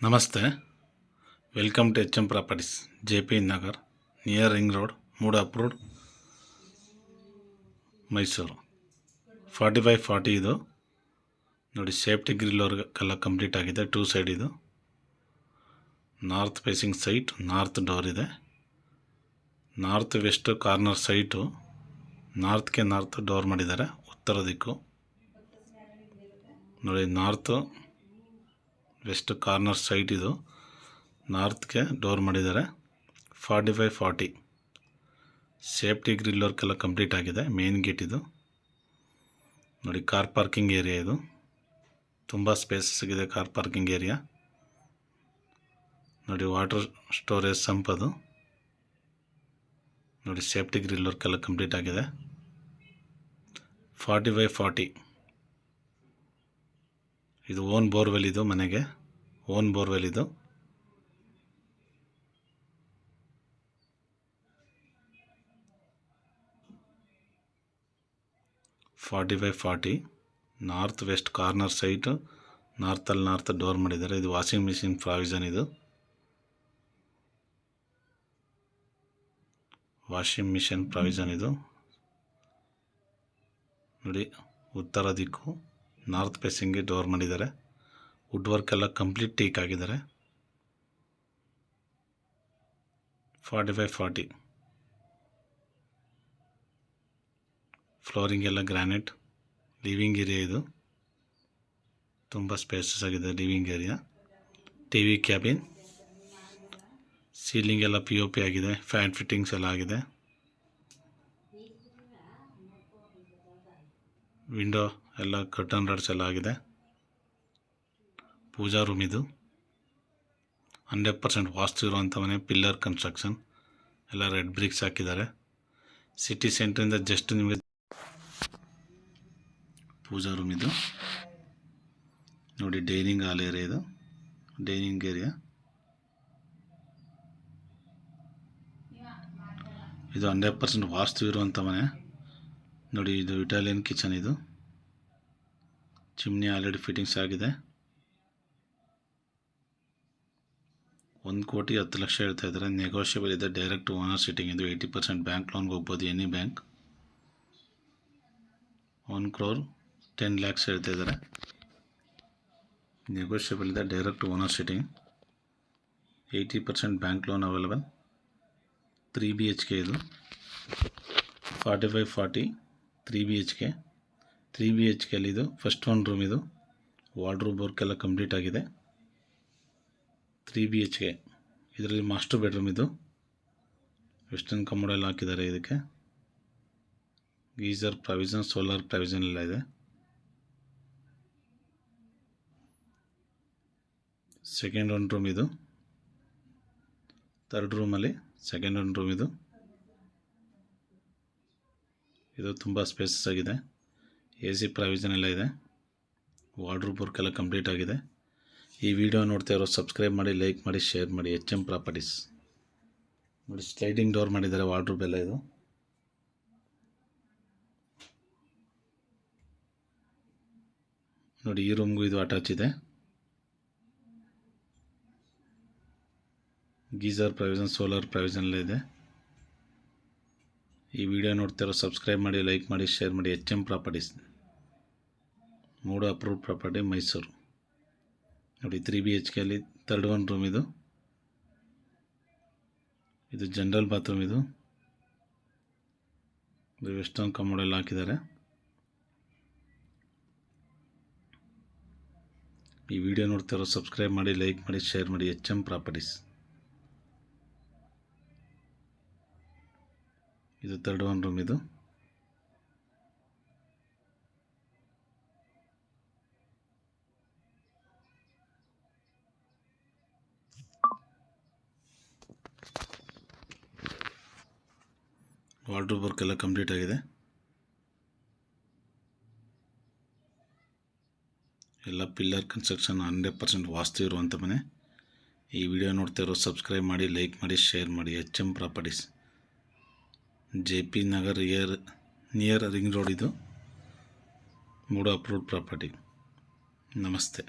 ನಮಸ್ತೆ, welcome to H M properties, JP Nagar, near ring road, MUDA approved, Mysuru. 4540 ಇದು ನೋಡಿ. Safety ಗ್ರಿಲ್ವರೆಗೆಲ್ಲ complete ಆಗಿದೆ. 2 ಸೈಡ್ ಇದು north facing site, north door ಇದೆ. ನಾರ್ತ್ ವೆಸ್ಟ್ ಕಾರ್ನರ್ ಸೈಟು, ನಾರ್ತ್ಗೆ north door ಮಾಡಿದ್ದಾರೆ. ಉತ್ತರ ದಿಕ್ಕು ನೋಡಿ. ನಾರ್ತ್ ವೆಸ್ಟ್ ಕಾರ್ನರ್ ಸೈಟ್ ಇದು, ನಾರ್ತ್ಗೆ ಡೋರ್ ಮಾಡಿದ್ದಾರೆ. 4540 ಸೇಫ್ಟಿ ಗ್ರಿಲ್ ವರ್ಕೆಲ್ಲ ಕಂಪ್ಲೀಟ್ ಆಗಿದೆ. ಮೇನ್ ಗೇಟ್ ಇದು ನೋಡಿ. ಕಾರ್ ಪಾರ್ಕಿಂಗ್ ಏರಿಯಾ ಇದು, ತುಂಬ ಸ್ಪೇಸಸ್ ಇದೆ ಕಾರ್ ಪಾರ್ಕಿಂಗ್ ಏರಿಯಾ ನೋಡಿ. ವಾಟರ್ ಸ್ಟೋರೇಜ್ ಸಂಪದು ನೋಡಿ. ಸೇಫ್ಟಿ ಗ್ರಿಲ್ ವರ್ಕೆಲ್ಲ ಕಂಪ್ಲೀಟ್ ಆಗಿದೆ. 4540 ಇದು ಓನ್ ಬೋರ್ವೆಲ್, ಇದು ಮನೆಗೆ ಓನ್ ಬೋರ್ವೆಲ್ ಇದು. ನಾರ್ತ್ ವೆಸ್ಟ್ ಕಾರ್ನರ್ ಸೈಟು, ನಾರ್ತಲ್ಲಿ ನಾರ್ತ್ ಡೋರ್ ಮಾಡಿದ್ದಾರೆ. ಇದು ವಾಷಿಂಗ್ ಮಿಷಿನ್ ಪ್ರಾವಿಷನ್, ಇದು ವಾಷಿಂಗ್ ಮಿಷಿನ್ ಪ್ರಾವಿಷನ್ ಇದು ನೋಡಿ. ಉತ್ತರ ದಿಕ್ಕು ನಾರ್ತ್ ಫೇಸಿಂಗ್ಗೆ ಡೋರ್ ಮಾಡಿದ್ದಾರೆ. ವುಡ್ ವರ್ಕ್ ಎಲ್ಲ ಕಂಪ್ಲೀಟ್ ಟೀಕ್ ಆಗಿದ್ದಾರೆ. 4540 ಫ್ಲೋರಿಂಗ್ ಎಲ್ಲ ಗ್ರಾನೈಟ್. ಲಿವಿಂಗ್ ಏರಿಯಾ ಇದು, ತುಂಬ ಸ್ಪೇಸಸ್ ಆಗಿದೆ living area. TV cabin, ceiling ಎಲ್ಲ POP ಆಗಿದೆ. ಫ್ಯಾನ್ ಫಿಟ್ಟಿಂಗ್ಸ್ ಎಲ್ಲ ಆಗಿದೆ. ವಿಂಡೋ ಎಲ್ಲ ಕರ್ಟನ್ ರಾಡ್ಸ್ ಎಲ್ಲ ಆಗಿದೆ. ಪೂಜಾ ರೂಮ್ ಇದು 100% ವಾಸ್ತು ಇರುವಂಥ ಮನೆ. ಪಿಲ್ಲರ್ ಕನ್ಸ್ಟ್ರಕ್ಷನ್ ಎಲ್ಲ ರೆಡ್ ಬ್ರಿಕ್ಸ್ ಹಾಕಿದ್ದಾರೆ. ಸಿಟಿ ಸೆಂಟ್ರಿಂದ ಜಸ್ಟ್ ನಿಮಗೆ ಪೂಜಾ ರೂಮ್ ಇದು ನೋಡಿ. ಡೈನಿಂಗ್ ಹಾಲ್ ಏರಿಯಾ ಇದು, ಡೈನಿಂಗ್ ಏರಿಯಾ ಇದು 100% ವಾಸ್ತು ಇರುವಂಥ ಮನೆ ನೋಡಿ. ಇದು ಇಟಾಲಿಯನ್ ಕಿಚನ್ ಇದು. ಚಿಮ್ನಿ ಆಲ್ರೆಡಿ ಫಿಟ್ಟಿಂಗ್ಸ್ ಆಗಿದೆ. 1,10,00,000 ಹೇಳ್ತಾ ಇದ್ದಾರೆ. ನೆಗೋಷಿಯಬಲ್ ಇದೆ. ಡೈರೆಕ್ಟ್ ಓನರ್ ಸಿಟ್ಟಿಂಗ್ ಇದು. 80% ಬ್ಯಾಂಕ್ ಲೋನ್ಗೆ ಹೋಗ್ಬೋದು, ಎನಿ ಬ್ಯಾಂಕ್. 1,10,00,000 ಹೇಳ್ತಾ ಇದ್ದಾರೆ. ನೆಗೋಷಿಯಬಲ್ ಇದೆ. Direct owner sitting. 80% bank loan available. 3 BHK ಇದು. 4540 3 BHK. 3 BHKಲ್ಲಿ ಇದು ಫಸ್ಟ್ ಒನ್ ರೂಮ್ ಇದು. ವಾರ್ಡ್ರೋಬ್ ವರ್ಕ್ ಎಲ್ಲ ಕಂಪ್ಲೀಟ್ ಆಗಿದೆ. 3 BHK ಇದರಲ್ಲಿ ಮಾಸ್ಟರ್ ಬೆಡ್ರೂಮ್ ಇದು. ವೆಸ್ಟರ್ನ್ ಕಮೋಡ್ ಎಲ್ಲ ಹಾಕಿದ್ದಾರೆ ಇದಕ್ಕೆ. ಗೀಸರ್ ಪ್ರಾವಿಷನ್, ಸೋಲಾರ್ ಪ್ರಾವಿಷನ್ ಎಲ್ಲ ಇದೆ. ಸೆಕೆಂಡ್ ಒನ್ ರೂಮ್ ಇದು. ಥರ್ಡ್ ರೂಮಲ್ಲಿ ಸೆಕೆಂಡ್ ಒನ್ ರೂಮ್ ಇದು. ಇದು ತುಂಬ ಸ್ಪೇಸಸ್ ಆಗಿದೆ. AC ಪ್ರಾವಿಷನ್ ಎಲ್ಲ ಇದೆ. ವಾರ್ಡ್ರೋಬ್ ವರ್ಕ್ ಎಲ್ಲ ಕಂಪ್ಲೀಟ್ ಆಗಿದೆ. ಈ ವಿಡಿಯೋ ನೋಡ್ತಾ ಇರೋ ಸಬ್ಸ್ಕ್ರೈಬ್ ಮಾಡಿ, ಲೈಕ್ ಮಾಡಿ, ಶೇರ್ ಮಾಡಿ. HM ಪ್ರಾಪರ್ಟೀಸ್ ನೋಡಿ. ಸ್ಲೈಡಿಂಗ್ ಡೋರ್ ಮಾಡಿದ್ದಾರೆ. ವಾರ್ಡ್ರೋಬ್ ಎಲ್ಲ ಇದು ನೋಡಿ. ಈ ರೂಮ್ಗೂ ಇದು ಅಟ್ಯಾಚ್ ಇದೆ. ಗೀಸರ್ ಪ್ರಾವಿಷನ್, ಸೋಲಾರ್ ಪ್ರಾವಿಷನ್ ಎಲ್ಲ ಇದೆ. ಈ ವಿಡಿಯೋ ನೋಡ್ತಿರೋ ಸಬ್ಸ್ಕ್ರೈಬ್ ಮಾಡಿ, ಲೈಕ್ ಮಾಡಿ, ಶೇರ್ ಮಾಡಿ. HM ಪ್ರಾಪರ್ಟೀಸ್, ಮೂಡ ಅಪ್ರೂವ್ಡ್ ಪ್ರಾಪರ್ಟಿ, ಮೈಸೂರು ನೋಡಿ. 3 BHKಲ್ಲಿ ಥರ್ಡ್ ಒನ್ ರೂಮ್ ಇದು. ಇದು ಜನರಲ್ ಬಾತ್ರೂಮ್ ಇದು. ವೆಸ್ಟರ್ನ್ ಕಮೋಡ್ ಎಲ್ಲ ಹಾಕಿದ್ದಾರೆ. ಈ ವಿಡಿಯೋ ನೋಡ್ತಿರೋ ಸಬ್ಸ್ಕ್ರೈಬ್ ಮಾಡಿ, ಲೈಕ್ ಮಾಡಿ, ಶೇರ್ ಮಾಡಿ. HM ಪ್ರಾಪರ್ಟೀಸ್ ಇದು ಥರ್ಡ್ ಒನ್ ರೂಮ್ ಇದು. ವಾರ್ಡ್ರೋಬ್ ವರ್ಕ್ ಎಲ್ಲ ಕಂಪ್ಲೀಟ್ ಆಗಿದೆ. ಎಲ್ಲ ಪಿಲ್ಲರ್ ಕನ್ಸ್ಟ್ರಕ್ಷನ್, 100% ವಾಸ್ತು ಇರುವಂಥ ಮನೆ. ಈ ವಿಡಿಯೋ ನೋಡ್ತಾ ಇರೋ ಸಬ್ಸ್ಕ್ರೈಬ್ ಮಾಡಿ, ಲೈಕ್ ಮಾಡಿ, ಶೇರ್ ಮಾಡಿ. HM properties, JP Nagar, near ring road ಇದು. ಮೂಡ ಅಪ್ರೂವ್ಡ್ ಪ್ರಾಪರ್ಟಿ. ನಮಸ್ತೆ.